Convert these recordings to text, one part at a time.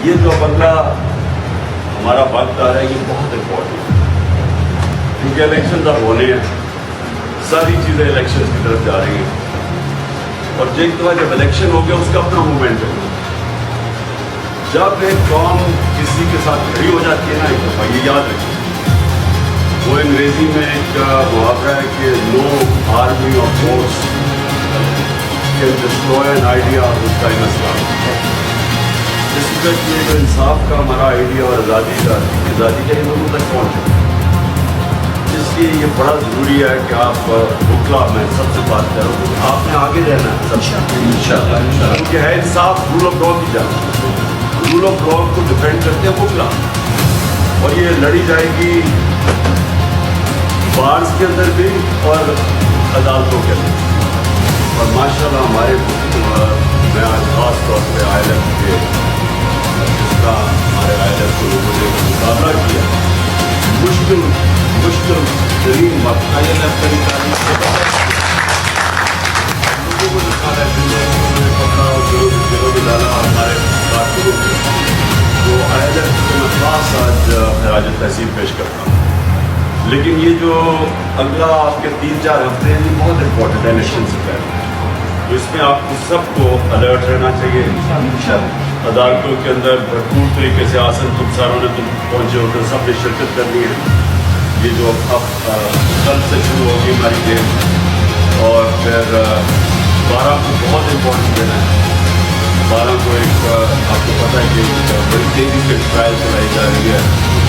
یہ جو اگلا ہمارا وقت آ رہا ہے یہ بہت امپورٹنٹ ہے، کیونکہ الیکشنز اب ہونے ہیں، ساری چیزیں الیکشنز کی طرف جا رہی ہیں، اور ایک دفعہ جب الیکشن ہو گیا اس کا اپنا موومنٹ ہے. جب ایک قوم کسی کے ساتھ کھڑی ہو جاتی ہے نا ایک دفعہ، یہ یاد رکھیں، وہ انگریزی میں ایک محاورہ ہے کہ نو آرمی اور force can destroy an idea اس کا انسلام. اس وقت یہ جو انصاف کا ہمارا آئیڈیا اور آزادی کا یہ دونوں تک پہنچے، اس لیے یہ بڑا ضروری ہے کہ آپ بکلا میں سب سے بات کروں، آپ نے آگے رہنا ہے انشاءاللہ، کیونکہ ہے انصاف رول آف لا کی جانب، رول آف لا کو ڈیفینڈ کرتے ہیں بکلا، اور یہ لڑی جائے گی بارز کے اندر بھی اور عدالتوں کے اندر. اور ماشاءاللہ ہمارے میں آج خاص طور پہ آئی ایل کے جس کا ہمارے آئی ایل کے لوگوں نے مقابلہ کیا، مشکل ترین وقت آئی ایل کا نکالنے کے بعد لوگوں کو نکالا ہے، انہوں نے پکڑا اور دلوں میں ڈالا ہمارے کارکنوں کو. تو آئی ایل کو میں خاص آج خراج تحسین پیش کرتا ہوں. لیکن یہ جو اگلا آپ کے 3-4 ہفتے ہیں یہ بہت امپورٹنٹ ہے الیکشن سے پہلے، تو اس میں آپ کو سب کو الرٹ رہنا چاہیے. عدالتوں کے اندر بھرپور طریقے سے آسن تم ساروں نے پہنچے ہوتے، سب نے شرکت کرنی ہے. یہ جو اب کل سے شروع ہوگی ہماری گیم، اور پھر 12 کو بہت امپورٹنٹ دینا ہے. 12 کو ایک آپ کو پتہ ہے کہ بڑی تیزی سے ٹرائل چلائی جا رہی ہے،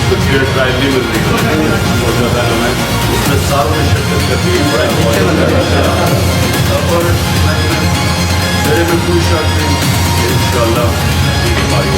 تو کلیئر ٹرائل نہیں مل رہی ہے، بہت زیادہ ہمیں اس میں ساروں نے شرکت کرنی ہے. بڑا امپورٹنٹ ہے، اور میرے میں کوئی شک نہیں کہ انشاءاللہ یہ ہماری